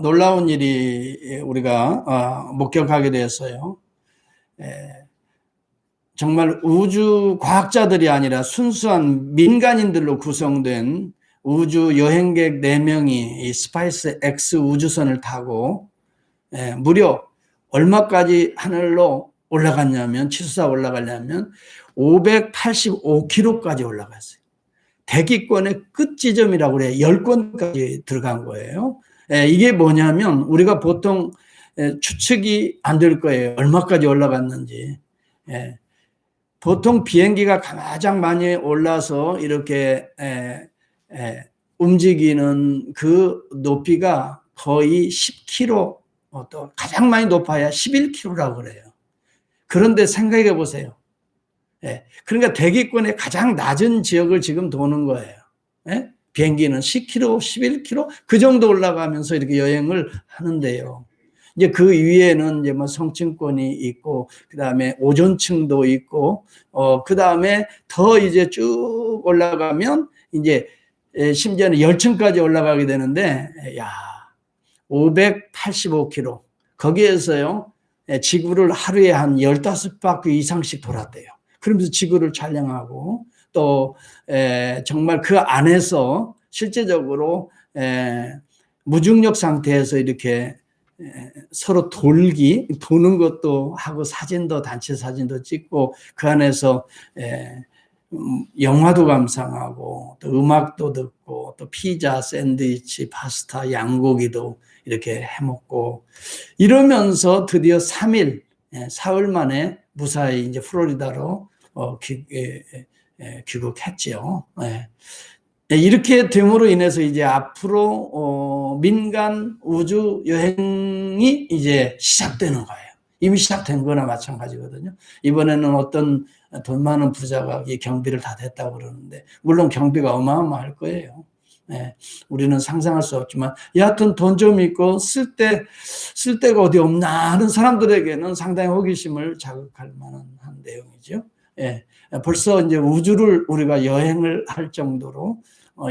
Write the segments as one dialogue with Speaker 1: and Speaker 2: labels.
Speaker 1: 놀라운 일이 우리가 목격하게 되었어요. 정말 우주 과학자들이 아니라 순수한 민간인들로 구성된 우주 여행객 4명이 이 스페이스 X 우주선을 타고 무려 얼마까지 하늘로 올라갔냐면, 치솟아 올라가려면 585km까지 올라갔어요. 대기권의 끝 지점이라고 그래요. 10권까지 들어간 거예요. 이게 뭐냐면 우리가 보통 추측이 안 될 거예요. 얼마까지 올라갔는지. 보통 비행기가 가장 많이 올라서 이렇게 움직이는 그 높이가 거의 10km, 또 가장 많이 높아야 11km라고 그래요. 그런데 생각해 보세요. 그러니까 대기권의 가장 낮은 지역을 지금 도는 거예요. 비행기는 10km, 11km 그 정도 올라가면서 이렇게 여행을 하는데요. 이제 그 위에는 이제 뭐 성층권이 있고, 그 다음에 오존층도 있고, 그 다음에 더 이제 쭉 올라가면 이제 심지어는 열층까지 올라가게 되는데, 야, 585km. 거기에서요, 지구를 하루에 한 15바퀴 이상씩 돌았대요. 그러면서 지구를 촬영하고, 또 정말 그 안에서 실제적으로 무중력 상태에서 이렇게 서로 도는 것도 하고, 사진도, 단체 사진도 찍고, 그 안에서 영화도 감상하고, 또 음악도 듣고, 또 피자, 샌드위치, 파스타, 양고기도 이렇게 해먹고, 이러면서 드디어 3일, 사흘 만에 무사히 이제 플로리다로 귀국했죠. 이렇게 됨으로 인해서 이제 앞으로 민간 우주 여행이 이제 시작되는 거예요. 이미 시작된 거나 마찬가지거든요. 이번에는 어떤 돈 많은 부자가 이 경비를 다 댔다고 그러는데, 물론 경비가 어마어마할 거예요. 우리는 상상할 수 없지만, 여하튼 돈 좀 있고 쓸 데가 어디 없나 하는 사람들에게는 상당히 호기심을 자극할 만한 내용이죠. 벌써 이제 우주를 우리가 여행을 할 정도로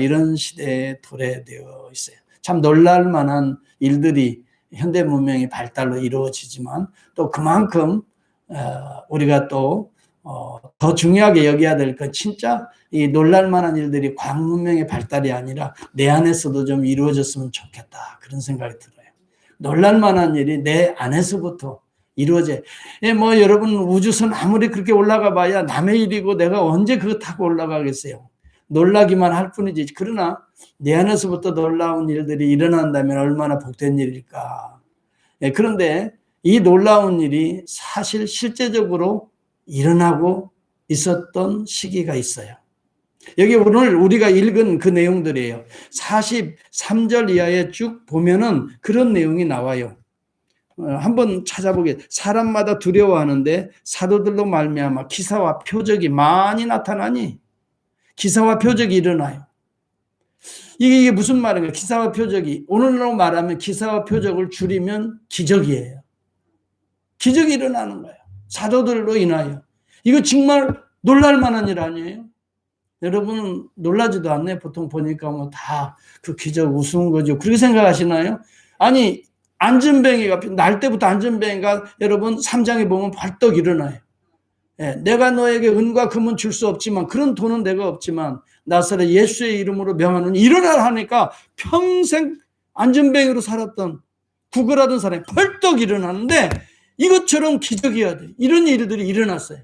Speaker 1: 이런 시대에 도래되어 있어요. 참 놀랄 만한 일들이 현대 문명의 발달로 이루어지지만, 또 그만큼 우리가 또 더 중요하게 여겨야 될 건, 진짜 이 놀랄 만한 일들이 과학 문명의 발달이 아니라 내 안에서도 좀 이루어졌으면 좋겠다, 그런 생각이 들어요. 놀랄 만한 일이 내 안에서부터 이루어져. 뭐 여러분, 우주선 아무리 그렇게 올라가 봐야 남의 일이고, 내가 언제 그거 타고 올라가겠어요. 놀라기만 할 뿐이지. 그러나 내 안에서부터 놀라운 일들이 일어난다면 얼마나 복된 일일까. 그런데 이 놀라운 일이 사실 실제적으로 일어나고 있었던 시기가 있어요. 여기 오늘 우리가 읽은 그 내용들이에요. 43절 이하에 쭉 보면은 그런 내용이 나와요. 한번 찾아보게. 사람마다 두려워하는데 사도들로 말미암아 기사와 표적이 많이 나타나니, 기사와 표적이 일어나요. 이게 무슨 말인가요? 기사와 표적이, 오늘로 말하면 기사와 표적을 줄이면 기적이에요. 기적이 일어나는 거예요. 사도들로 인하여. 이거 정말 놀랄 만한 일 아니에요? 여러분은 놀라지도 않네. 보통 보니까 뭐 다 그 기적 우스운 거죠. 그렇게 생각하시나요? 아니, 안전뱅이가, 날 때부터 안전뱅이가 여러분 3장에 보면 벌떡 일어나요. 내가 너에게 은과 금은 줄 수 없지만, 그런 돈은 내가 없지만 나사렛 예수의 이름으로 명하노니 일어나라 하니까 평생 안전뱅이로 살았던, 구걸하던 사람이 벌떡 일어나는데, 이것처럼 기적이어야 돼. 이런 일들이 일어났어요.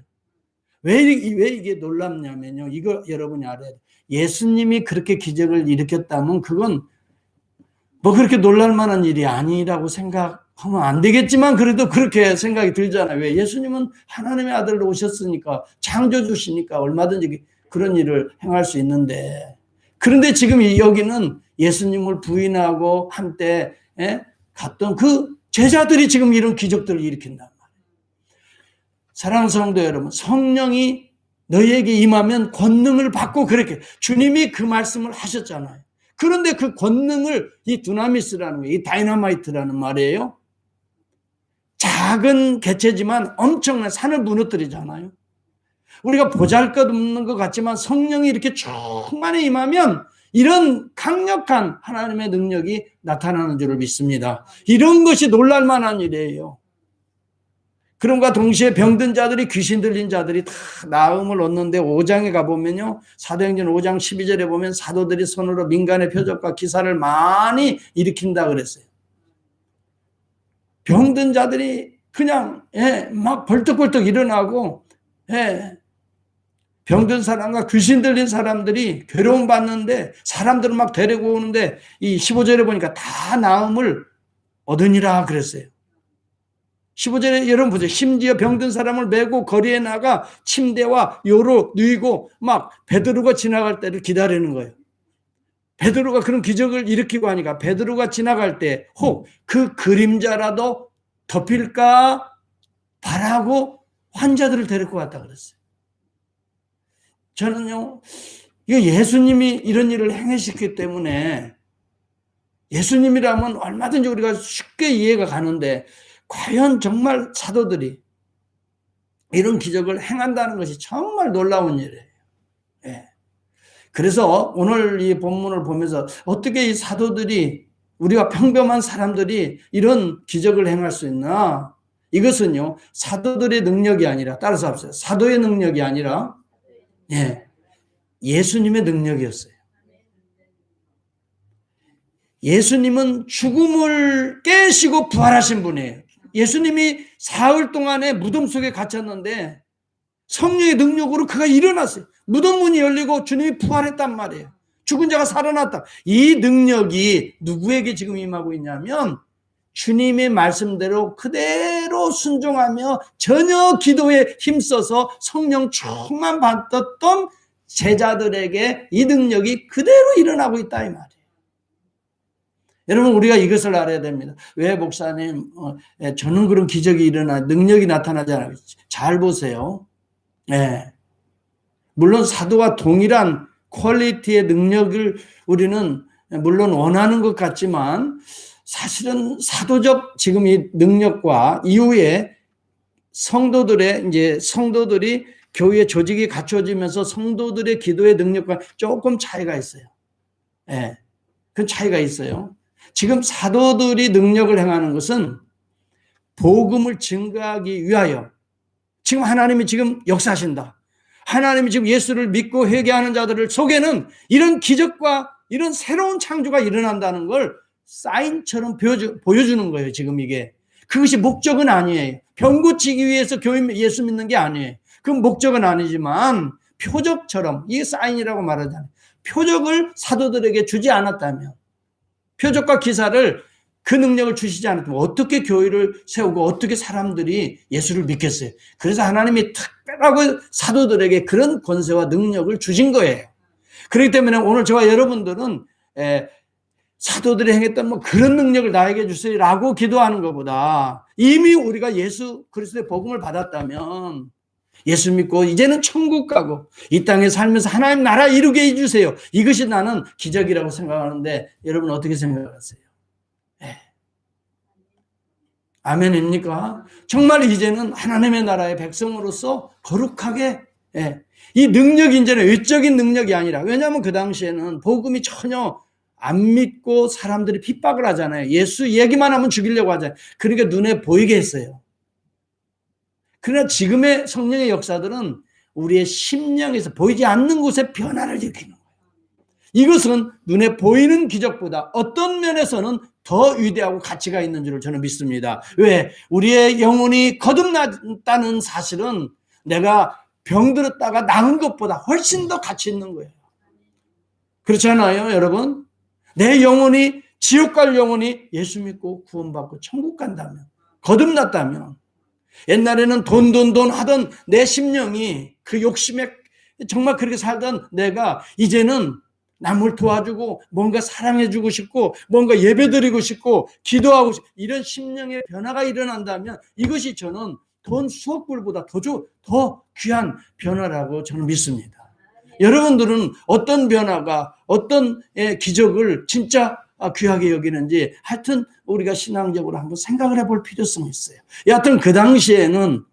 Speaker 1: 왜 이게 놀랍냐면요, 이거 여러분이 알아야 돼요. 예수님이 그렇게 기적을 일으켰다면 그건 뭐 그렇게 놀랄 만한 일이 아니라고 생각하면 안 되겠지만, 그래도 그렇게 생각이 들잖아요. 왜? 예수님은 하나님의 아들로 오셨으니까, 창조주시니까 얼마든지 그런 일을 행할 수 있는데, 그런데 지금 여기는 예수님을 부인하고 한때 갔던 그 제자들이 지금 이런 기적들을 일으킨단 말이에요. 사랑하는 성도 여러분, 성령이 너희에게 임하면 권능을 받고, 그렇게 주님이 그 말씀을 하셨잖아요. 그런데 그 권능을, 이 두나미스라는 거예요. 이 다이너마이트라는 말이에요. 작은 개체지만 엄청난 산을 무너뜨리잖아요. 우리가 보잘것없는 것 같지만 성령이 이렇게 충만히 임하면 이런 강력한 하나님의 능력이 나타나는 줄을 믿습니다. 이런 것이 놀랄만한 일이에요. 그럼과 동시에 병든 자들이, 귀신 들린 자들이 다 나음을 얻는데 5장에 가보면요, 사도행전 5장 12절에 보면 사도들이 손으로 민간의 표적과 기사를 많이 일으킨다 그랬어요. 병든 자들이 그냥 막 벌떡벌떡 일어나고, 병든 사람과 귀신 들린 사람들이 괴로움 받는데 사람들은 막 데리고 오는데 이 15절에 보니까 다 나음을 얻으니라 그랬어요. 15절에 여러분 보세요. 심지어 병든 사람을 메고 거리에 나가 침대와 요로 누이고 막 베드로가 지나갈 때를 기다리는 거예요. 베드로가 그런 기적을 일으키고 하니까 베드로가 지나갈 때 혹 그 그림자라도 덮일까 바라고 환자들을 데리고 왔다 그랬어요. 저는요, 이거 예수님이 이런 일을 행하셨기 때문에 예수님이라면 얼마든지 우리가 쉽게 이해가 가는데 과연 정말 사도들이 이런 기적을 행한다는 것이 정말 놀라운 일이에요. 그래서 오늘 이 본문을 보면서 어떻게 이 사도들이, 우리가 평범한 사람들이 이런 기적을 행할 수 있나? 이것은요, 사도들의 능력이 아니라, 따라서 합시다. 사도의 능력이 아니라 예수님의 능력이었어요. 예수님은 죽음을 깨시고 부활하신 분이에요. 예수님이 사흘 동안에 무덤 속에 갇혔는데 성령의 능력으로 그가 일어났어요. 무덤 문이 열리고 주님이 부활했단 말이에요. 죽은 자가 살아났다. 이 능력이 누구에게 지금 임하고 있냐면 주님의 말씀대로 그대로 순종하며 전혀 기도에 힘써서 성령 충만 받았던 제자들에게 이 능력이 그대로 일어나고 있다 이 말이에요. 여러분, 우리가 이것을 알아야 됩니다. 왜 목사님 저는 그런 기적이 일어나 능력이 나타나잖아요. 잘 보세요. 물론 사도와 동일한 퀄리티의 능력을 우리는 물론 원하는 것 같지만 사실은 사도적 지금 이 능력과 이후에 성도들이 교회 조직이 갖춰지면서 성도들의 기도의 능력과 조금 차이가 있어요. 그 차이가 있어요. 지금 사도들이 능력을 행하는 것은 복음을 증거하기 위하여 지금 하나님이 지금 역사하신다. 하나님이 지금 예수를 믿고 회개하는 자들을 속에는 이런 기적과 이런 새로운 창조가 일어난다는 걸 사인처럼 보여주는 거예요. 지금 이게. 그것이 목적은 아니에요. 병 고치기 위해서 예수 믿는 게 아니에요. 그 목적은 아니지만 표적처럼, 이게 사인이라고 말하잖아요. 표적을 사도들에게 주지 않았다면, 표적과 기사를, 그 능력을 주시지 않았다면 어떻게 교회를 세우고 어떻게 사람들이 예수를 믿겠어요. 그래서 하나님이 특별하고 사도들에게 그런 권세와 능력을 주신 거예요. 그렇기 때문에 오늘 저와 여러분들은 사도들이 행했던 그런 능력을 나에게 주세요라고 기도하는 것보다 이미 우리가 예수 그리스도의 복음을 받았다면 예수 믿고 이제는 천국 가고 이 땅에 살면서 하나님 나라 이루게 해주세요. 이것이 나는 기적이라고 생각하는데 여러분 어떻게 생각하세요? 아멘입니까? 정말 이제는 하나님의 나라의 백성으로서 거룩하게, 이 능력이 이제는 외적인 능력이 아니라, 왜냐하면 그 당시에는 복음이 전혀 안 믿고 사람들이 핍박을 하잖아요. 예수 얘기만 하면 죽이려고 하잖아요. 그러니까 눈에 보이게 했어요. 그러나 지금의 성령의 역사들은 우리의 심령에서 보이지 않는 곳에 변화를 일으키는 거예요. 이것은 눈에 보이는 기적보다 어떤 면에서는 더 위대하고 가치가 있는 줄을 저는 믿습니다. 왜? 우리의 영혼이 거듭났다는 사실은 내가 병들었다가 나은 것보다 훨씬 더 가치 있는 거예요. 그렇지 않아요, 여러분? 내 영혼이, 지옥 갈 영혼이 예수 믿고 구원받고 천국 간다면, 거듭났다면, 옛날에는 돈 하던 내 심령이 그 욕심에 정말 그렇게 살던 내가 이제는 남을 도와주고 뭔가 사랑해주고 싶고 뭔가 예배드리고 싶고 기도하고 싶고 이런 심령의 변화가 일어난다면 이것이 저는 돈 수억 불보다 더 귀한 변화라고 저는 믿습니다. 여러분들은 어떤 변화가 어떤 기적을 진짜 귀하게 여기는지 하여튼 우리가 신앙적으로 한번 생각을 해볼 필요성이 있어요. 여하튼 그 당시에는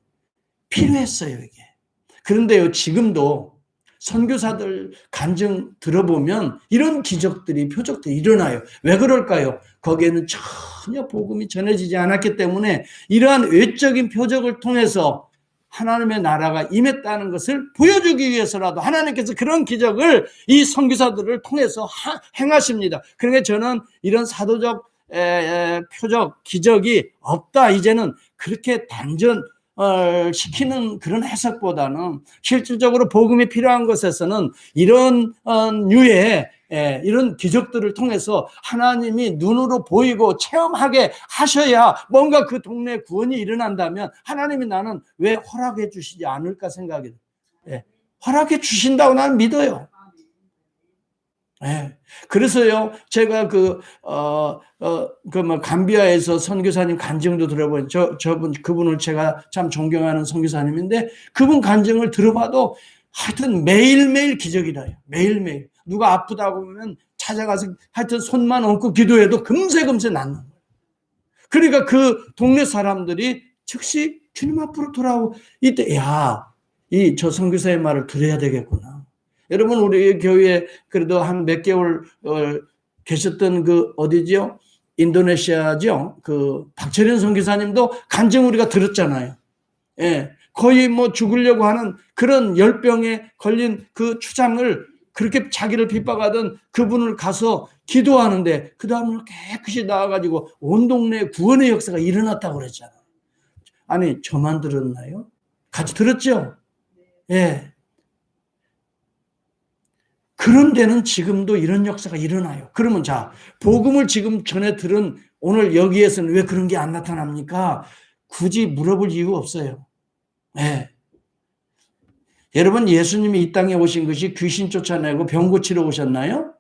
Speaker 1: 필요했어요, 이게. 그런데요, 지금도 선교사들 간증 들어보면 이런 기적들이, 표적들이 일어나요. 왜 그럴까요? 거기에는 전혀 복음이 전해지지 않았기 때문에 이러한 외적인 표적을 통해서 하나님의 나라가 임했다는 것을 보여주기 위해서라도 하나님께서 그런 기적을 이 선교사들을 통해서 행하십니다. 그러니까 저는 이런 사도적 표적, 기적이 없다, 이제는 그렇게 단전 시키는 그런 해석보다는 실질적으로 복음이 필요한 것에서는 이런 류의 이런 기적들을 통해서 하나님이 눈으로 보이고 체험하게 하셔야 뭔가 그 동네에 구원이 일어난다면 하나님이 나는 왜 허락해 주시지 않을까 생각이 돼요. 허락해 주신다고 나는 믿어요. 그래서요, 제가 감비아에서 선교사님 간증도 들어본, 그분을 제가 참 존경하는 선교사님인데, 그분 간증을 들어봐도 하여튼 매일매일 기적이라요. 매일매일. 누가 아프다고 하면 찾아가서 하여튼 손만 얹고 기도해도 금세 낫는 거예요. 그러니까 그 동네 사람들이 즉시 주님 앞으로 돌아오고, 이때, 저 선교사의 말을 들어야 되겠구나. 여러분, 우리 교회에 그래도 한 몇 개월 계셨던 어디죠? 인도네시아죠? 박철현 선교사님도 간증 우리가 들었잖아요. 거의 죽으려고 하는 그런 열병에 걸린 그 추장을, 그렇게 자기를 핍박하던 그분을 가서 기도하는데 그 다음에 깨끗이 나와가지고 온 동네에 구원의 역사가 일어났다고 그랬잖아요. 아니, 저만 들었나요? 같이 들었죠? 그런 데는 지금도 이런 역사가 일어나요. 그러면 복음을 지금 전에 들은 오늘 여기에서는 왜 그런 게 안 나타납니까? 굳이 물어볼 이유가 없어요. 여러분, 예수님이 이 땅에 오신 것이 귀신 쫓아내고 병 고치러 오셨나요?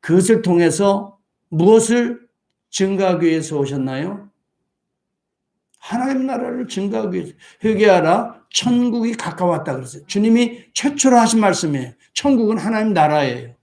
Speaker 1: 그것을 통해서 무엇을 증가하기 위해서 오셨나요? 하나님 나라를 증가하기 위해서. 회개하라, 천국이 가까웠다 그랬어요. 주님이 최초로 하신 말씀이에요. 천국은 하나님 나라예요.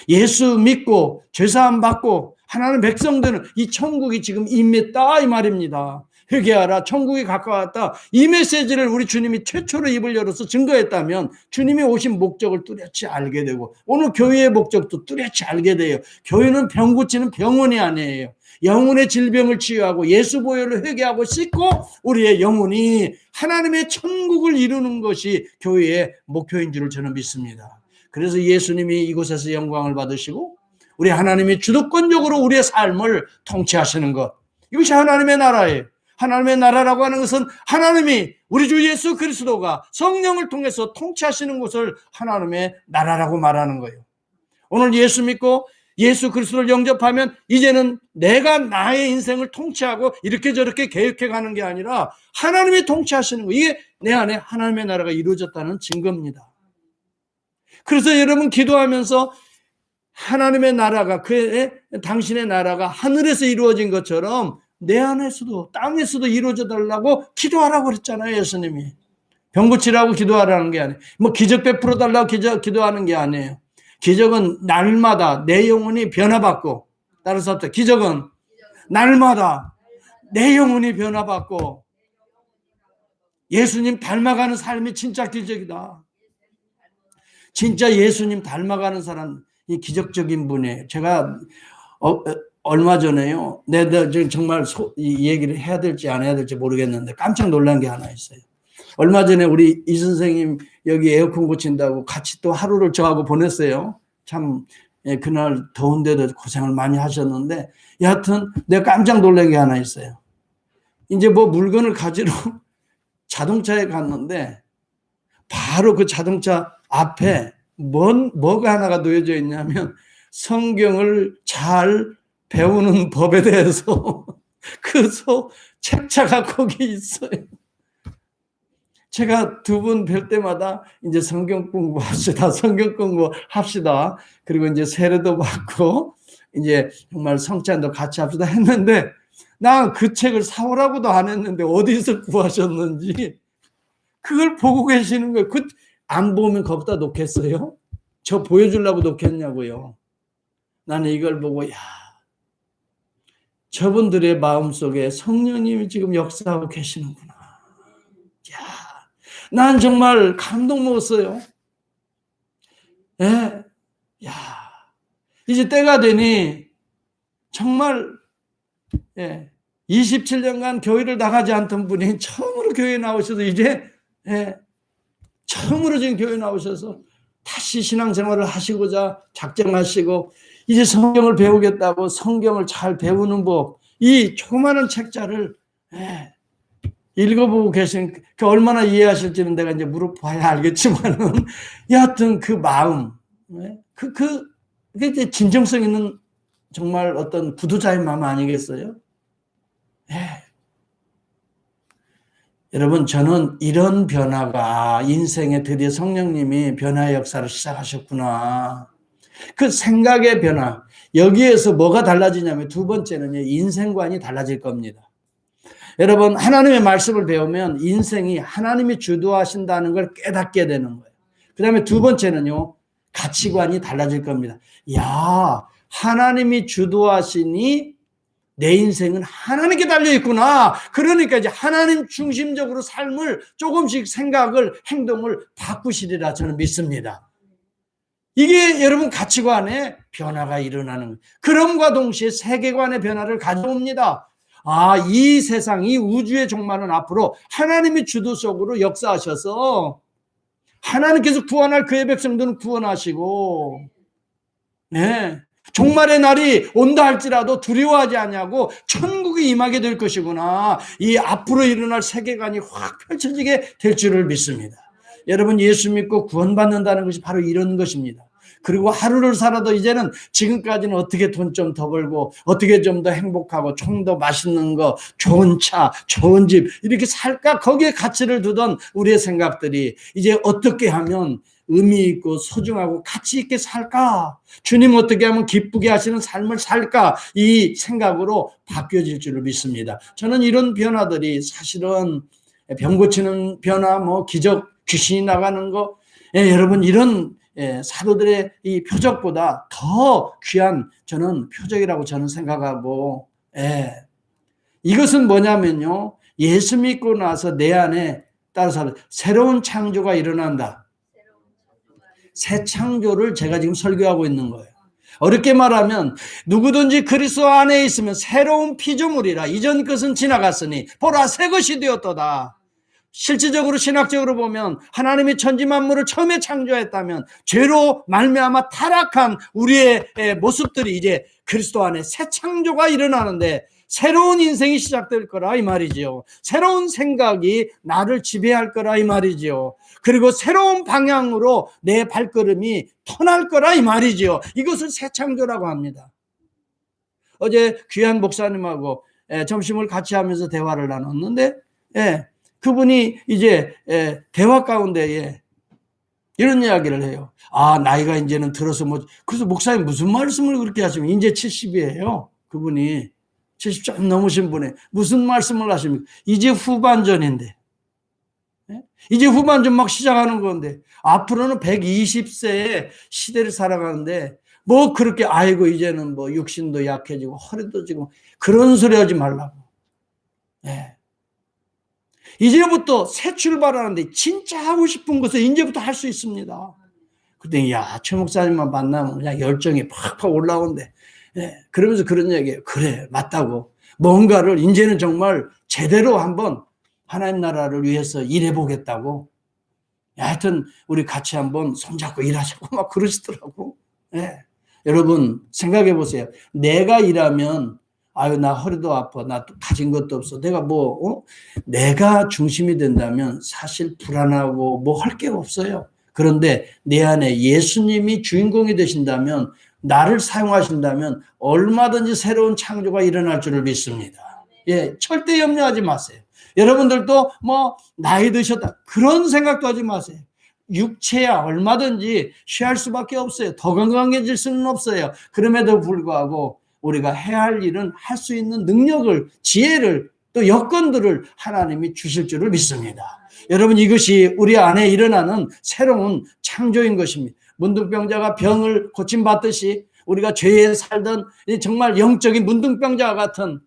Speaker 1: 예수 믿고 죄사함 받고 하나님 백성들은 이 천국이 지금 임했다, 이 말입니다. 회개하라, 천국이 가까웠다. 이 메시지를 우리 주님이 최초로 입을 열어서 증거했다면 주님이 오신 목적을 뚜렷이 알게 되고, 오늘 교회의 목적도 뚜렷이 알게 돼요. 교회는 병 고치는 병원이 아니에요. 영혼의 질병을 치유하고 예수 보혈을 회개하고 씻고 우리의 영혼이 하나님의 천국을 이루는 것이 교회의 목표인 줄을 저는 믿습니다. 그래서 예수님이 이곳에서 영광을 받으시고 우리 하나님이 주도권적으로 우리의 삶을 통치하시는 것, 이것이 하나님의 나라예요. 하나님의 나라라고 하는 것은 하나님이, 우리 주 예수 그리스도가 성령을 통해서 통치하시는 것을 하나님의 나라라고 말하는 거예요. 오늘 예수 믿고 예수 그리스도를 영접하면 이제는 내가 나의 인생을 통치하고 이렇게 저렇게 계획해 가는 게 아니라 하나님이 통치하시는 거, 이게 내 안에 하나님의 나라가 이루어졌다는 증거입니다. 그래서 여러분, 기도하면서 하나님의 나라가, 당신의 나라가 하늘에서 이루어진 것처럼 내 안에서도, 땅에서도 이루어져 달라고 기도하라고 그랬잖아요. 예수님이 병 고치라고 기도하라는 게 아니에요. 기적 베풀어 달라고 기도하는 게 아니에요. 기적은 날마다 내 영혼이 변화받고, 따라서 기적은 날마다 내 영혼이 변화받고 예수님 닮아가는 삶이 진짜 기적이다. 진짜 예수님 닮아가는 사람, 이 기적적인 분이에요. 제가 얼마 전에요, 내가 정말 이 얘기를 해야 될지 안 해야 될지 모르겠는데 깜짝 놀란 게 하나 있어요. 얼마 전에 우리 이 선생님 여기 에어컨 고친다고 같이 또 하루를 저하고 보냈어요. 참 그날 더운데도 고생을 많이 하셨는데, 여하튼 내가 깜짝 놀란 게 하나 있어요. 이제 물건을 가지러 자동차에 갔는데 바로 그 자동차 앞에 뭐가 하나가 놓여져 있냐면 성경을 잘 배우는 법에 대해서 책자가 거기 있어요. 제가 두 분 뵐 때마다 이제 성경 공부합시다. 성경 공부합시다. 그리고 이제 세례도 받고 이제 정말 성찬도 같이 합시다 했는데, 나 그 책을 사오라고도 안 했는데 어디서 구하셨는지 그걸 보고 계시는 거예요. 안 보면 거기다 놓겠어요? 저 보여주려고 놓겠냐고요. 나는 이걸 보고, 저분들의 마음속에 성령님이 지금 역사하고 계시는구나. 난 정말 감동 먹었어요. 예. 야, 이제 때가 되니 정말 27년간 교회를 나가지 않던 분이 처음으로 교회에 나오셔서 이제 처음으로 지금 교회에 나오셔서 다시 신앙생활을 하시고자 작정하시고 이제 성경을 배우겠다고 성경을 잘 배우는 법, 이 조그마한 책자를 읽어보고 계신, 그 얼마나 이해하실지는 내가 이제 물어봐야 알겠지만은, 여하튼 그 마음, 그게 이제 진정성 있는 정말 어떤 구두자의 마음 아니겠어요? 여러분, 저는 이런 변화가 인생에 드디어 성령님이 변화의 역사를 시작하셨구나. 그 생각의 변화, 여기에서 뭐가 달라지냐면 두 번째는요, 인생관이 달라질 겁니다. 여러분, 하나님의 말씀을 배우면 인생이 하나님이 주도하신다는 걸 깨닫게 되는 거예요. 그 다음에 두 번째는요, 가치관이 달라질 겁니다. 야, 하나님이 주도하시니 내 인생은 하나님께 달려있구나. 그러니까 이제 하나님 중심적으로 삶을 조금씩 생각을, 행동을 바꾸시리라 저는 믿습니다. 이게 여러분 가치관의 변화가 일어나는 거예요. 그럼과 동시에 세계관의 변화를 가져옵니다. 아, 이 세상, 이 우주의 종말은 앞으로 하나님이 주도 속으로 역사하셔서 하나님께서 구원할 그의 백성들은 구원하시고, 종말의 날이 온다 할지라도 두려워하지 않냐고 천국이 임하게 될 것이구나. 이 앞으로 일어날 세계관이 확 펼쳐지게 될 줄을 믿습니다. 여러분, 예수 믿고 구원받는다는 것이 바로 이런 것입니다. 그리고 하루를 살아도 이제는 지금까지는 어떻게 돈 좀 더 벌고 어떻게 좀 더 행복하고 좀 더 맛있는 거, 좋은 차, 좋은 집 이렇게 살까, 거기에 가치를 두던 우리의 생각들이 이제 어떻게 하면 의미 있고 소중하고 가치 있게 살까, 주님 어떻게 하면 기쁘게 하시는 삶을 살까, 이 생각으로 바뀌어질 줄을 믿습니다. 저는 이런 변화들이 사실은 병 고치는 변화, 뭐 기적, 귀신이 나가는 거, 여러분 이런 사도들의 이 표적보다 더 귀한 저는 표적이라고 저는 생각하고, 이것은 뭐냐면요, 예수 믿고 나서 내 안에 따라서 새로운 창조가 일어난다. 새 창조를 제가 지금 설교하고 있는 거예요. 어렵게 말하면 누구든지 그리스도 안에 있으면 새로운 피조물이라. 이전 것은 지나갔으니 보라 새 것이 되었도다. 실질적으로 신학적으로 보면 하나님이 천지 만물을 처음에 창조했다면 죄로 말미암아 타락한 우리의 모습들이 이제 그리스도 안에 새 창조가 일어나는데 새로운 인생이 시작될 거라 이 말이지요. 새로운 생각이 나를 지배할 거라 이 말이지요. 그리고 새로운 방향으로 내 발걸음이 터날 거라 이 말이지요. 이것을 새 창조라고 합니다. 어제 귀한 목사님하고 점심을 같이 하면서 대화를 나눴는데 그분이 이제 대화 가운데에 이런 이야기를 해요. 아, 나이가 이제는 들어서 그래서 목사님 무슨 말씀을 그렇게 하시면, 이제 70이에요. 그분이 70 좀 넘으신 분이 무슨 말씀을 하십니까? 이제 후반전인데, 이제 후반전 막 시작하는 건데 앞으로는 120세의 시대를 살아가는데 뭐 그렇게 아이고 이제는 뭐 육신도 약해지고 허리도 지금 그런 소리 하지 말라고. 이제부터 새 출발하는데 진짜 하고 싶은 것을 이제부터 할 수 있습니다. 그때 최 목사님만 만나면 그냥 열정이 팍팍 올라오는데, 그러면서 그런 얘기예요. 그래, 맞다고. 뭔가를 이제는 정말 제대로 한번 하나님 나라를 위해서 일해보겠다고. 하여튼 우리 같이 한번 손잡고 일하자고 막 그러시더라고. 여러분 생각해 보세요. 내가 일하면 아유, 나 허리도 아파. 나 가진 것도 없어. 내가 내가 중심이 된다면 사실 불안하고 뭐 할 게 없어요. 그런데 내 안에 예수님이 주인공이 되신다면, 나를 사용하신다면 얼마든지 새로운 창조가 일어날 줄을 믿습니다. 절대 염려하지 마세요. 여러분들도 뭐 나이 드셨다 그런 생각도 하지 마세요. 육체야 얼마든지 취할 수밖에 없어요. 더 건강해질 수는 없어요. 그럼에도 불구하고 우리가 해야 할 일은 할 수 있는 능력을, 지혜를, 또 여건들을 하나님이 주실 줄을 믿습니다. 여러분, 이것이 우리 안에 일어나는 새로운 창조인 것입니다. 문둥병자가 병을 고침받듯이 우리가 죄에 살던 정말 영적인 문둥병자와 같은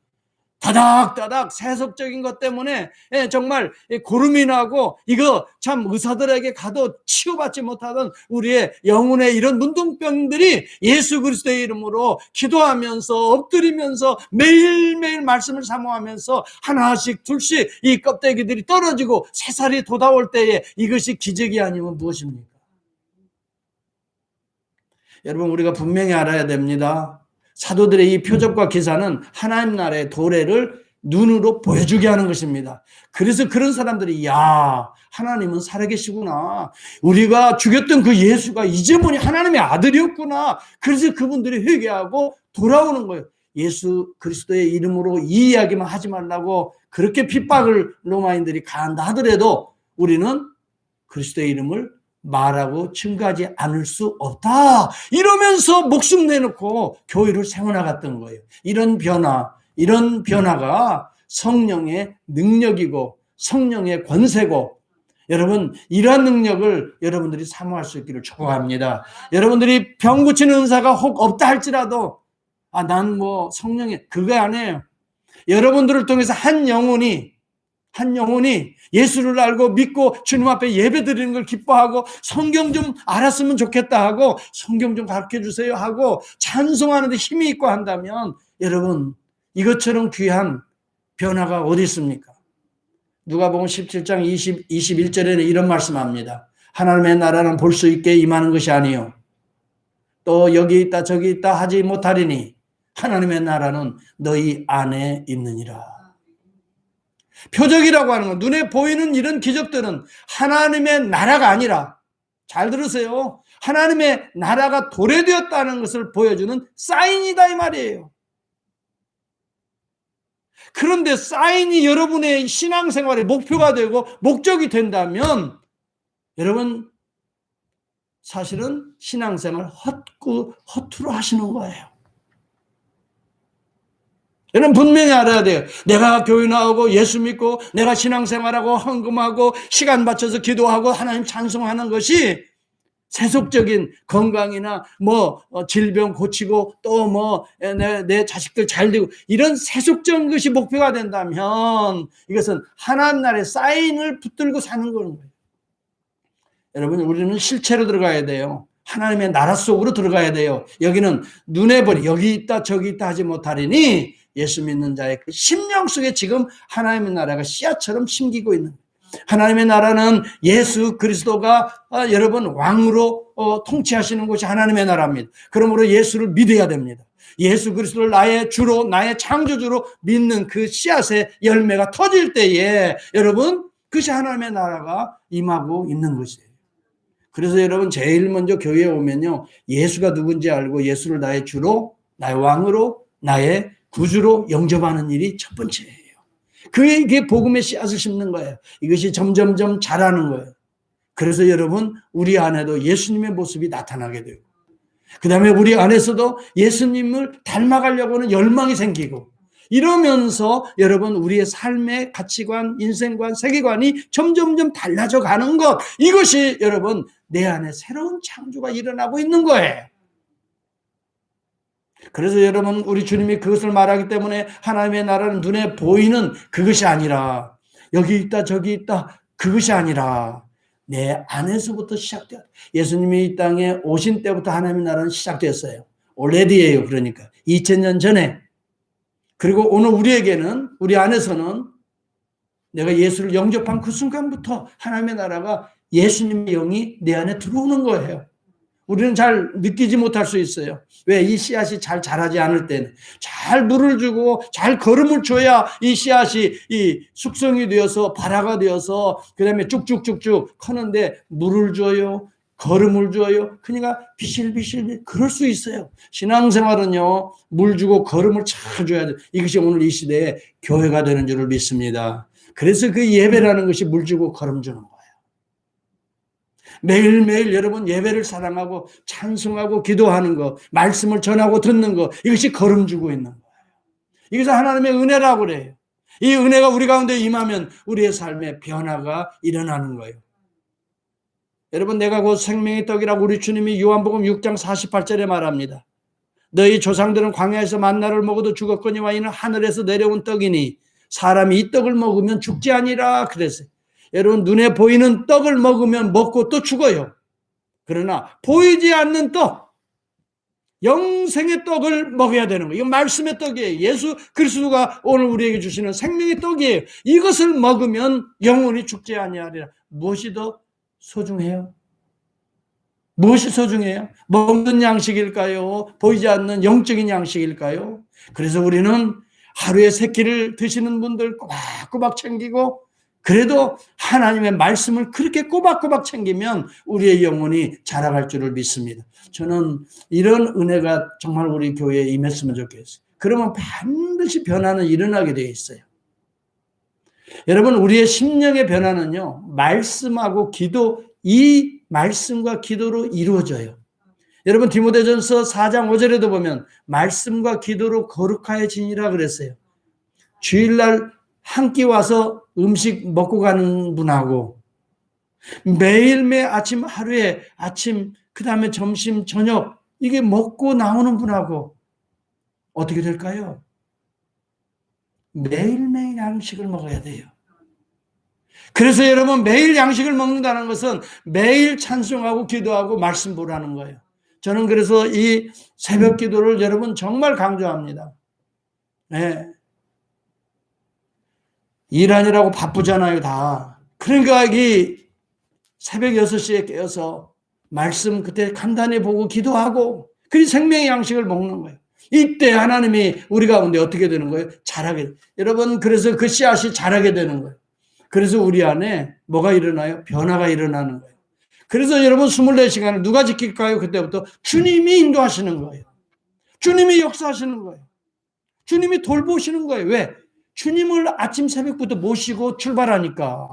Speaker 1: 다닥다닥 세속적인 것 때문에 정말 고름이 나고 이거 참 의사들에게 가도 치유받지 못하던 우리의 영혼의 이런 문둥병들이 예수 그리스도의 이름으로 기도하면서 엎드리면서 매일매일 말씀을 사모하면서 하나씩 둘씩 이 껍데기들이 떨어지고 새살이 돋아올 때에 이것이 기적이 아니면 무엇입니까? 여러분, 우리가 분명히 알아야 됩니다. 사도들의 이 표적과 기사는 하나님 나라의 도래를 눈으로 보여주게 하는 것입니다. 그래서 그런 사람들이 야, 하나님은 살아계시구나. 우리가 죽였던 그 예수가 이제 보니 하나님의 아들이었구나. 그래서 그분들이 회개하고 돌아오는 거예요. 예수 그리스도의 이름으로 이 이야기만 하지 말라고 그렇게 핍박을 로마인들이 가한다 하더라도 우리는 그리스도의 이름을 말하고 증거하지 않을 수 없다. 이러면서 목숨 내놓고 교회를 세워나갔던 거예요. 이런 변화가 성령의 능력이고 성령의 권세고, 여러분 이러한 능력을 여러분들이 사모할 수 있기를 축복합니다. 여러분들이 병 고치는 은사가 혹 없다 할지라도 난 뭐 성령의 그거 아니에요. 여러분들을 통해서 한 영혼이 예수를 알고 믿고 주님 앞에 예배 드리는 걸 기뻐하고 성경 좀 알았으면 좋겠다 하고 성경 좀 가르쳐 주세요 하고 찬송하는데 힘이 있고 한다면 여러분 이것처럼 귀한 변화가 어디 있습니까? 누가복음 17장 21절에는 이런 말씀합니다. 하나님의 나라는 볼 수 있게 임하는 것이 아니요 또 여기 있다 저기 있다 하지 못하리니 하나님의 나라는 너희 안에 있느니라. 표적이라고 하는 건 눈에 보이는 이런 기적들은 하나님의 나라가 아니라, 잘 들으세요, 하나님의 나라가 도래되었다는 것을 보여주는 사인이다 이 말이에요. 그런데 사인이 여러분의 신앙생활의 목표가 되고 목적이 된다면 여러분 사실은 신앙생활 허투루 하시는 거예요. 여러분 분명히 알아야 돼요. 내가 교회 나오고 예수 믿고 내가 신앙생활하고 헌금하고 시간 맞춰서 기도하고 하나님 찬송하는 것이 세속적인 건강이나 질병 고치고 또 내 자식들 잘 되고 이런 세속적인 것이 목표가 된다면 이것은 하나님 나라의 사인을 붙들고 사는 거예요. 여러분 우리는 실체로 들어가야 돼요. 하나님의 나라 속으로 들어가야 돼요. 여기는 눈에 보니 여기 있다 저기 있다 하지 못하리니 예수 믿는 자의 그 심령 속에 지금 하나님의 나라가 씨앗처럼 심기고 있는 거예요. 하나님의 나라는 예수 그리스도가 여러분 왕으로 통치하시는 곳이 하나님의 나라입니다. 그러므로 예수를 믿어야 됩니다. 예수 그리스도를 나의 주로 나의 창조주로 믿는 그 씨앗의 열매가 터질 때에 여러분 그것이 하나님의 나라가 임하고 있는 것이에요. 그래서 여러분 제일 먼저 교회에 오면요 예수가 누군지 알고 예수를 나의 주로 나의 왕으로 나의 구주로 영접하는 일이 첫 번째예요. 그게 복음의 씨앗을 심는 거예요. 이것이 점점점 자라는 거예요. 그래서 여러분 우리 안에도 예수님의 모습이 나타나게 되고 그 다음에 우리 안에서도 예수님을 닮아가려고 하는 열망이 생기고 이러면서 여러분 우리의 삶의 가치관, 인생관, 세계관이 점점점 달라져 가는 것, 이것이 여러분 내 안에 새로운 창조가 일어나고 있는 거예요. 그래서 여러분 우리 주님이 그것을 말하기 때문에 하나님의 나라는 눈에 보이는 그것이 아니라 여기 있다 저기 있다 그것이 아니라 내 안에서부터 시작돼요. 예수님이 이 땅에 오신 때부터 하나님의 나라는 시작됐어요. already예요. 그러니까 2000년 전에. 그리고 오늘 우리에게는 우리 안에서는 내가 예수를 영접한 그 순간부터 하나님의 나라가 예수님의 영이 내 안에 들어오는 거예요. 우리는 잘 느끼지 못할 수 있어요. 왜? 이 씨앗이 잘 자라지 않을 때는 잘 물을 주고 잘 거름을 줘야 이 씨앗이 이 숙성이 되어서 발화가 되어서 그 다음에 쭉쭉쭉쭉 커는데 물을 줘요, 거름을 줘요. 그러니까 비실비실 그럴 수 있어요. 신앙생활은요 물 주고 거름을 잘 줘야 돼요. 이것이 오늘 이 시대에 교회가 되는 줄을 믿습니다. 그래서 그 예배라는 것이 물 주고 거름 주는 거예요. 매일매일 여러분 예배를 사랑하고 찬송하고 기도하는 거, 말씀을 전하고 듣는 거, 이것이 거름 주고 있는 거예요. 이것은 하나님의 은혜라고 그래요. 이 은혜가 우리 가운데 임하면 우리의 삶에 변화가 일어나는 거예요. 여러분 내가 곧 생명의 떡이라고 우리 주님이 요한복음 6장 48절에 말합니다. 너희 조상들은 광야에서 만나를 먹어도 죽었거니와 이는 하늘에서 내려온 떡이니 사람이 이 떡을 먹으면 죽지 아니라 그랬어요. 여러분, 눈에 보이는 떡을 먹으면 먹고 또 죽어요. 그러나 보이지 않는 떡, 영생의 떡을 먹어야 되는 거예요. 이건 말씀의 떡이에요. 예수 그리스도가 오늘 우리에게 주시는 생명의 떡이에요. 이것을 먹으면 영원히 죽지 아니하리라. 무엇이 더 소중해요? 무엇이 소중해요? 먹는 양식일까요? 보이지 않는 영적인 양식일까요? 그래서 우리는 하루에 3끼를 드시는 분들 꼬박꼬박 챙기고, 그래도 하나님의 말씀을 그렇게 꼬박꼬박 챙기면 우리의 영혼이 자라갈 줄을 믿습니다. 저는 이런 은혜가 정말 우리 교회에 임했으면 좋겠어요. 그러면 반드시 변화는 일어나게 되어 있어요. 여러분, 우리의 심령의 변화는요, 말씀하고 기도, 이 말씀과 기도로 이루어져요. 여러분, 디모데전서 4장 5절에도 보면 말씀과 기도로 거룩하여지니라 그랬어요. 주일날 한 끼 와서 음식 먹고 가는 분하고 매일매일 아침, 하루에 아침, 그 다음에 점심, 저녁 이게 먹고 나오는 분하고 어떻게 될까요? 매일매일 양식을 먹어야 돼요. 그래서 여러분, 매일 양식을 먹는다는 것은 매일 찬송하고 기도하고 말씀 보라는 거예요. 저는 그래서 이 새벽 기도를 여러분 정말 강조합니다. 네. 일하느라고 바쁘잖아요, 다. 그러니까 이 새벽 6시에 깨어서 말씀 그때 간단히 보고 기도하고, 그리고 생명의 양식을 먹는 거예요. 이때 하나님이 우리 가운데 어떻게 되는 거예요? 자라게. 여러분, 그래서 그 씨앗이 자라게 되는 거예요. 그래서 우리 안에 뭐가 일어나요? 변화가 일어나는 거예요. 그래서 여러분 24시간을 누가 지킬까요? 그때부터 주님이 인도하시는 거예요. 주님이 역사하시는 거예요. 주님이 돌보시는 거예요. 왜? 주님을 아침 새벽부터 모시고 출발하니까.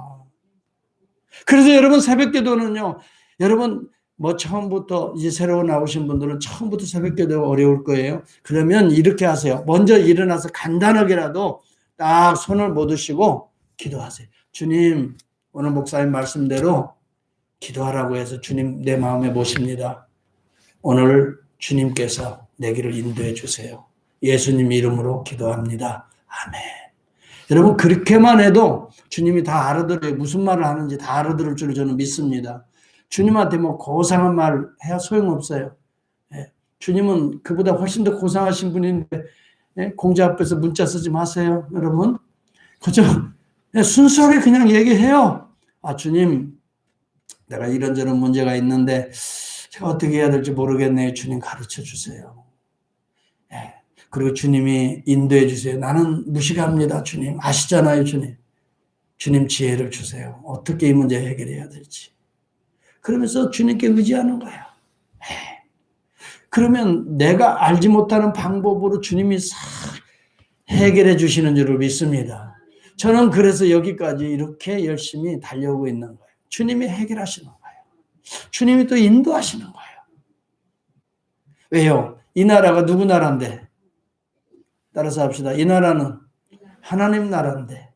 Speaker 1: 그래서 여러분 새벽 기도는요, 여러분 뭐 처음부터 이제 새로 나오신 분들은 처음부터 새벽 기도가 어려울 거예요. 그러면 이렇게 하세요. 먼저 일어나서 간단하게라도 딱 손을 못 드시고 기도하세요. 주님, 오늘 목사님 말씀대로 기도하라고 해서 주님 내 마음에 모십니다. 오늘 주님께서 내 길을 인도해 주세요. 예수님 이름으로 기도합니다. 아멘. 여러분, 그렇게만 해도 주님이 다 알아들어요. 무슨 말을 하는지 다 알아들을 줄 저는 믿습니다. 주님한테 뭐 고상한 말 해야 소용없어요. 예. 주님은 그보다 훨씬 더 고상하신 분인데, 예? 공자 앞에서 문자 쓰지 마세요, 여러분. 그죠? 예, 순수하게 그냥 얘기해요. 아, 주님, 내가 이런저런 문제가 있는데 제가 어떻게 해야 될지 모르겠네요. 주님 가르쳐 주세요. 예. 그리고 주님이 인도해 주세요. 나는 무식합니다. 주님. 아시잖아요, 주님. 주님 지혜를 주세요. 어떻게 이 문제 해결해야 될지. 그러면서 주님께 의지하는 거예요. 예. 그러면 내가 알지 못하는 방법으로 주님이 싹 해결해 주시는 줄을 믿습니다. 저는 그래서 여기까지 이렇게 열심히 달려오고 있는 거예요. 주님이 해결하시는 거예요. 주님이 또 인도하시는 거예요. 왜요? 이 나라가 누구 나라인데? 따라서 합시다. 이 나라는 하나님 나라인데.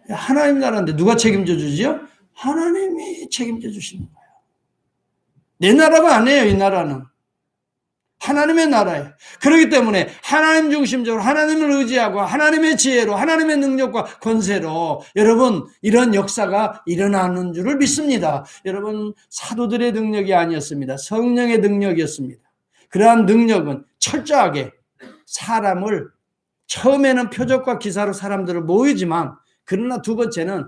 Speaker 1: 하나님 나라인데 누가 책임져 주지요? 하나님이 책임져 주시는 거예요. 내 나라가 아니에요, 이 나라는. 하나님의 나라예요. 그렇기 때문에 하나님 중심적으로 하나님을 의지하고 하나님의 지혜로 하나님의 능력과 권세로 여러분 이런 역사가 일어나는 줄을 믿습니다. 여러분, 사도들의 능력이 아니었습니다. 성령의 능력이었습니다. 그러한 능력은 철저하게 사람을, 처음에는 표적과 기사로 사람들을 모이지만, 그러나 두 번째는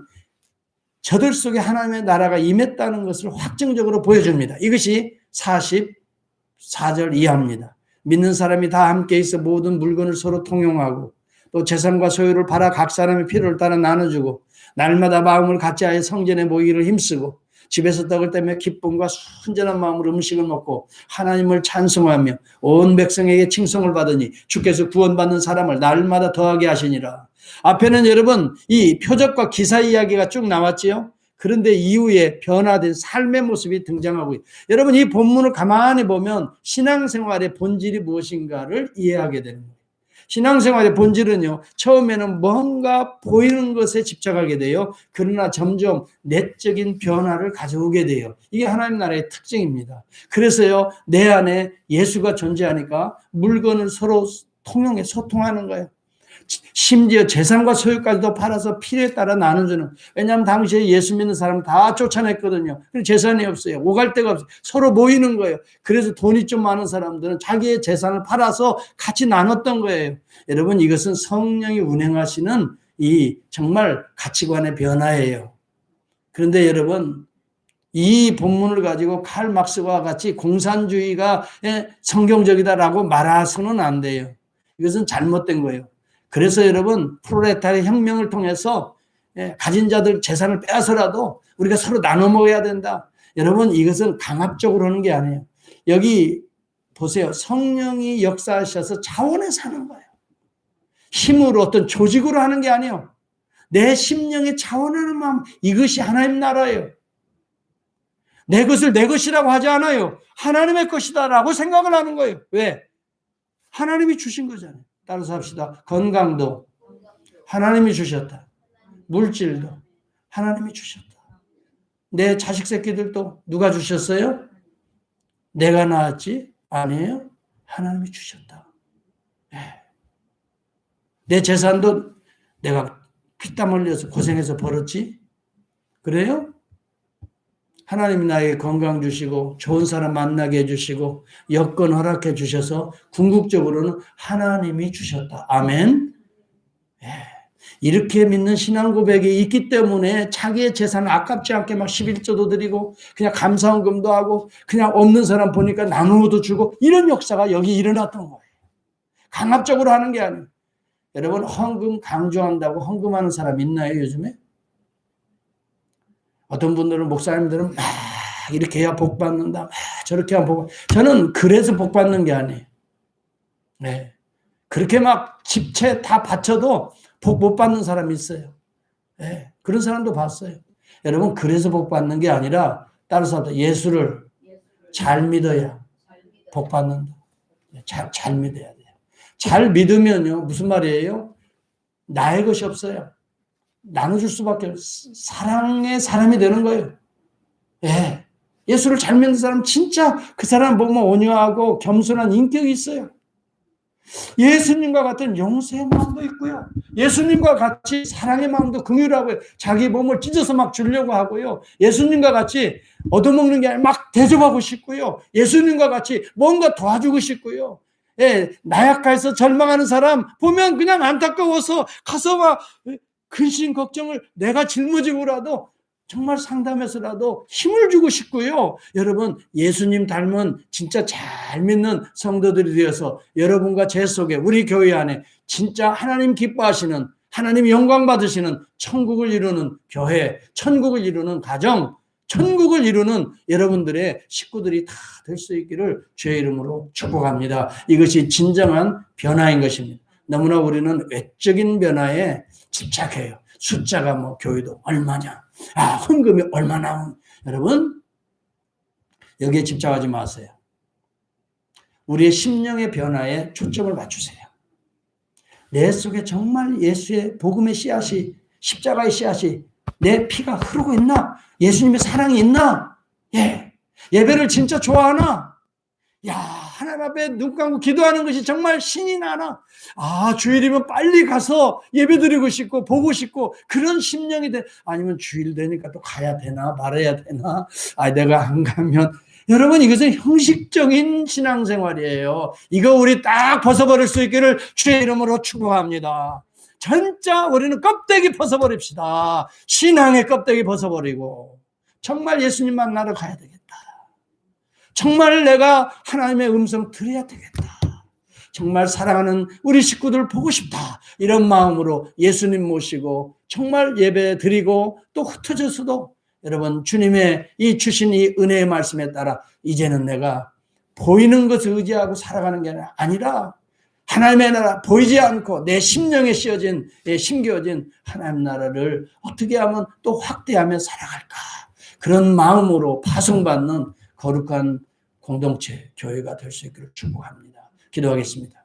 Speaker 1: 저들 속에 하나님의 나라가 임했다는 것을 확증적으로 보여줍니다. 이것이 44절 이하입니다. 믿는 사람이 다 함께 있어 모든 물건을 서로 통용하고 또 재산과 소유를 팔아 각 사람의 필요를 따라 나눠주고 날마다 마음을 같이하여 성전에 모이기를 힘쓰고 집에서 떡을 떼며 기쁨과 순전한 마음으로 음식을 먹고 하나님을 찬송하며 온 백성에게 칭송을 받으니 주께서 구원받는 사람을 날마다 더하게 하시니라. 앞에는 여러분 이 표적과 기사 이야기가 쭉 나왔지요. 그런데 이후에 변화된 삶의 모습이 등장하고 있어요. 여러분, 이 본문을 가만히 보면 신앙생활의 본질이 무엇인가를 이해하게 되는 거예요. 신앙생활의 본질은요, 처음에는 뭔가 보이는 것에 집착하게 돼요. 그러나 점점 내적인 변화를 가져오게 돼요. 이게 하나님 나라의 특징입니다. 그래서요, 내 안에 예수가 존재하니까 물건을 서로 통용해 소통하는 거예요. 심지어 재산과 소유까지도 팔아서 필요에 따라 나눠주는. 왜냐하면 당시에 예수 믿는 사람 다 쫓아냈거든요. 재산이 없어요. 오갈 데가 없어요. 서로 모이는 거예요. 그래서 돈이 좀 많은 사람들은 자기의 재산을 팔아서 같이 나눴던 거예요. 여러분, 이것은 성령이 운행하시는 이 정말 가치관의 변화예요. 그런데 여러분, 이 본문을 가지고 칼 막스와 같이 공산주의가 성경적이다라고 말해서는 안 돼요. 이것은 잘못된 거예요. 그래서 여러분, 프롤레타리아 혁명을 통해서 가진 자들 재산을 빼앗아서라도 우리가 서로 나눠 먹어야 된다. 여러분, 이것은 강압적으로 하는 게 아니에요. 여기 보세요. 성령이 역사하셔서 자원해서 하는 거예요. 힘으로 어떤 조직으로 하는 게 아니에요. 내 심령에 자원하는 마음, 이것이 하나님 나라예요. 내 것을 내 것이라고 하지 않아요. 하나님의 것이다라고 생각을 하는 거예요. 왜? 하나님이 주신 거잖아요. 따라서 합시다. 건강도 하나님이 주셨다. 물질도 하나님이 주셨다. 내 자식 새끼들도 누가 주셨어요? 내가 낳았지? 아니에요. 하나님이 주셨다. 내 재산도 내가 피땀 흘려서 고생해서 벌었지? 그래요? 하나님이 나에게 건강 주시고 좋은 사람 만나게 해주시고 여건 허락해 주셔서 궁극적으로는 하나님이 주셨다. 아멘. 이렇게 믿는 신앙 고백이 있기 때문에 자기의 재산을 아깝지 않게 막 11조도 드리고 그냥 감사헌금도 하고 그냥 없는 사람 보니까 나누어도 주고 이런 역사가 여기 일어났던 거예요. 강압적으로 하는 게 아니에요. 여러분, 헌금 강조한다고 헌금하는 사람 있나요, 요즘에? 어떤 분들은, 목사님들은 막 이렇게 해야 복 받는다. 막 저렇게 하면 복. 저는 그래서 복 받는 게 아니에요. 네. 그렇게 막 집채 다 바쳐도 복 못 받는 사람이 있어요. 네. 그런 사람도 봤어요. 여러분, 그래서 복 받는 게 아니라 따라서 예수를 잘 믿어야 복 받는다. 잘 믿어야 돼요. 잘 믿으면요, 무슨 말이에요? 나의 것이 없어요. 나눠줄 수밖에 없어요. 사랑의 사람이 되는 거예요. 예. 예수를 잘 믿는 사람, 진짜 그 사람 보면 온유하고 겸손한 인격이 있어요. 예수님과 같은 용서의 마음도 있고요. 예수님과 같이 사랑의 마음도 긍휼하고요. 자기 몸을 찢어서 막 주려고 하고요. 예수님과 같이 얻어먹는 게 아니라 막 대접하고 싶고요. 예수님과 같이 뭔가 도와주고 싶고요. 예, 나약해서 절망하는 사람 보면 그냥 안타까워서 가서 막 근심 걱정을 내가 짊어지고라도 정말 상담해서라도 힘을 주고 싶고요. 여러분, 예수님 닮은 진짜 잘 믿는 성도들이 되어서 여러분과 제 속에 우리 교회 안에 진짜 하나님 기뻐하시는, 하나님 영광 받으시는 천국을 이루는 교회, 천국을 이루는 가정, 천국을 이루는 여러분들의 식구들이 다 될 수 있기를 주의 이름으로 축복합니다. 이것이 진정한 변화인 것입니다. 너무나 우리는 외적인 변화에 집착해요. 숫자가 뭐 교회도 얼마냐, 헌금이 얼마나. 여러분, 여기에 집착하지 마세요. 우리의 심령의 변화에 초점을 맞추세요. 내 속에 정말 예수의 복음의 씨앗이, 십자가의 씨앗이, 내 피가 흐르고 있나? 예수님의 사랑이 있나? 예. 예배를 진짜 좋아하나? 야, 하나님 앞에 눈 감고 기도하는 것이 정말 신이 나나? 주일이면 빨리 가서 예배 드리고 싶고 보고 싶고 그런 심령이 돼. 아니면 주일 되니까 또 가야 되나 말아야 되나? 내가 안 가면. 여러분, 이것은 형식적인 신앙생활이에요. 이거 우리 딱 벗어버릴 수 있기를 주의 이름으로 축복합니다. 진짜 우리는 껍데기 벗어버립시다. 신앙의 껍데기 벗어버리고 정말 예수님 만나러 가야 되겠다. 정말 내가 하나님의 음성 들어야 되겠다. 정말 사랑하는 우리 식구들 보고 싶다. 이런 마음으로 예수님 모시고 정말 예배 드리고 또 흩어져서도 여러분, 주님의 이 주신 이 은혜의 말씀에 따라 이제는 내가 보이는 것을 의지하고 살아가는 게 아니라 하나님의 나라, 보이지 않고 내 심령에 심겨진 하나님 나라를 어떻게 하면 또 확대하며 살아갈까. 그런 마음으로 파송받는 거룩한 공동체, 교회가 될 수 있기를 축복합니다. 기도하겠습니다.